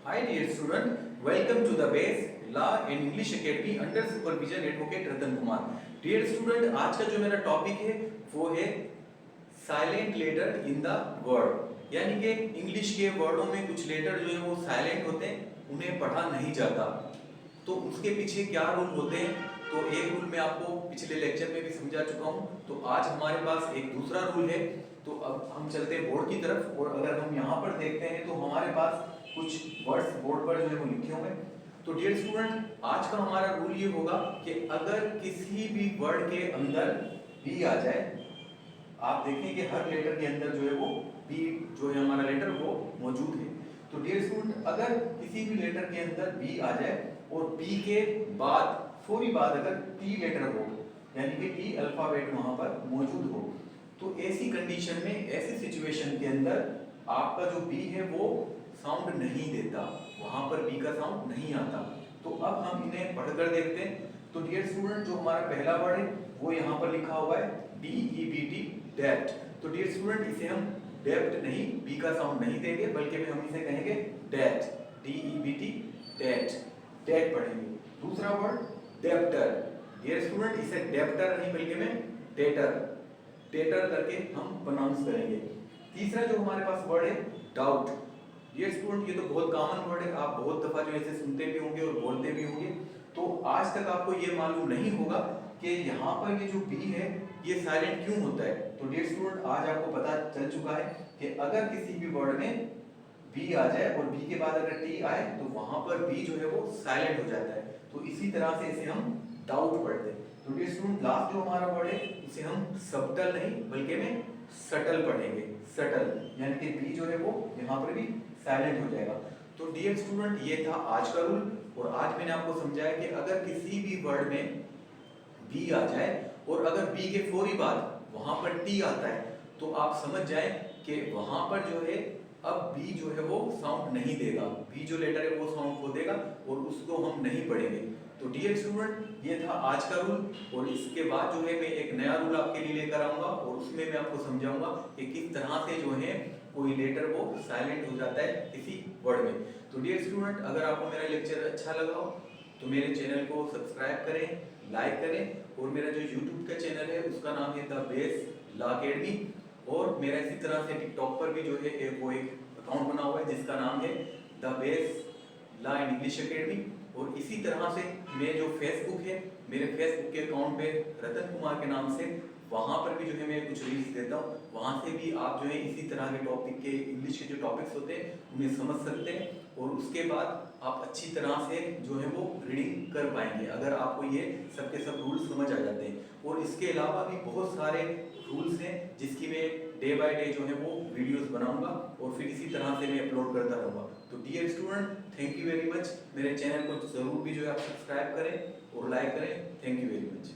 Hi dear student, welcome to the base Law and English Academy under supervision advocate Ratan Kumar. Dear student, आज का जो मेरा topic है वो है silent letter in the word, यानी कि इंग्लिश के वर्डों में कुछ लेटर जो है वो साइलेंट होते हैं, उन्हें पढ़ा नहीं जाता। तो उसके पीछे क्या रूल होते हैं, तो एक रूल मैं आपको पिछले लेक्चर में भी समझा चुका हूँ। तो आज हमारे पास एक दूसरा रूल है। तो अब हम चलते हैं बोर्ड की तरफ, और अगर हम यहाँ पर देखते हैं तो हमारे पास कुछ वर्ड्स बोर्ड पर जो है वो लिखे हुए हैं। तो डियर स्टूडेंट, आज का हमारा रूल ये होगा कि अगर किसी भी वर्ड के अंदर बी आ जाए, आप देखें कि हर लेटर के अंदर जो है वो बी जो है हमारा लेटर वो मौजूद है। तो डियर स्टूडेंट, अगर किसी भी लेटर के अंदर बी आ जाए और बी के बाद फौरी बाद अगर टी लेटर हो, यानी कि टी अल्फाबेट वहां पर मौजूद हो, तो ऐसी कंडीशन में, ऐसी सिचुएशन के अंदर आपका जो बी है वो साउंड नहीं देता, वहां पर बी का साउंड नहीं आता। तो अब हम इन्हें पढ़कर देखते हैं। तो डियर स्टूडेंट, जो हमारा पहला वर्ड है वो यहाँ पर लिखा हुआ है DEBT, डेप्ट। तो डियर स्टूडेंट, इसे हम डेप्ट नहीं, बी का साउंड नहीं देंगे, बल्कि हम इसे कहेंगे डेट, DEBT, डेट, डेट पढ़ेंगे। दूसरा वर्ड डेप्टर। डियर स्टूडेंट, इसे डेप्टर नहीं बल्कि मैं डेटर, डेटर करके हम प्रोनाउंस करेंगे। तीसरा जो हमारे पास वर्ड है डाउट। डियर स्टूडेंट, ये तो बहुत कॉमन वर्ड है, आप बहुत दफा जो ऐसे सुनते भी होंगे और बोलते भी होंगे। तो आज तक आपको ये मालूम नहीं होगा कि यहाँ पर ये जो बी है ये साइलेंट क्यों होता है। तो डियर स्टूडेंट, आज आपको पता चल चुका है कि अगर किसी भी वर्ड में बी आ जाए और बी के बाद अगर टी आए तो वहां पर बी जो है वो साइलेंट हो जाता है। तो इसी तरह से इसे हम डाउट पढ़ते हैं। तो डियर स्टूडेंट, लास्ट जो हमारा वर्ड है उसे हम सबटल नहीं बल्कि में सटल पढ़ेंगे, सटल, यानी कि बी जो है वो यहाँ पर भी साइलेंट हो जाएगा। तो डियर स्टूडेंट, ये था आज का रूल, और आज मैंने आपको समझाया कि अगर किसी भी वर्ड में बी आ जाए और अगर बी के फौरी बाद वहां पर टी आता है, तो आप समझ जाएं कि वहां पर जो है अब बी जो है वो साउंड नहीं देगा, बी जो लेटर है वो साउंड खो देगा और उसको हम नहीं पढ़ेंगे। तो डियर स्टूडेंट, ये था आज का रूल, और इसके बाद जो है मैं एक नया रूल आपके लिए लेकर आऊंगा और उसमें मैं आपको समझाऊंगा कि किस तरह से जो है कोई लेटर वो साइलेंट हो जाता है किसी वर्ड में। तो डियर स्टूडेंट, अगर आपको मेरा लेक्चर अच्छा लगा हो तो मेरे चैनल को सब्सक्राइब करें, लाइक करें, और मेरा जो यूट्यूब का चैनल है उसका नाम है द बेस लॉ अकेडमी, और मेरा इसी तरह से टिकटॉक पर भी जो है एक अकाउंट बना हुआ है जिसका नाम है the base law and English academy. और इसी तरह से मैं जो फेसबुक है, मेरे फेसबुक के अकाउंट पे रतन कुमार के नाम से, वहां पर भी जो है मैं कुछ रील्स देता हूँ, वहां से भी आप जो है इसी तरह के टॉपिक के, इंग्लिश के जो टॉपिक्स होते हैं उन्हें समझ सकते हैं, और उसके बाद आप अच्छी तरह से जो है वो रीडिंग कर पाएंगे अगर आपको ये सब के सब रूल्स समझ आ जाते हैं। और इसके अलावा भी बहुत सारे रूल्स हैं जिसकी मैं डे बाय डे जो है वो वीडियोस बनाऊंगा और फिर इसी तरह से मैं अपलोड करता रहूंगा। तो dear student, thank you very much. मेरे चैनल को जरूर भी जो है आप सब्सक्राइब करें और लाइक करें। Thank you very much.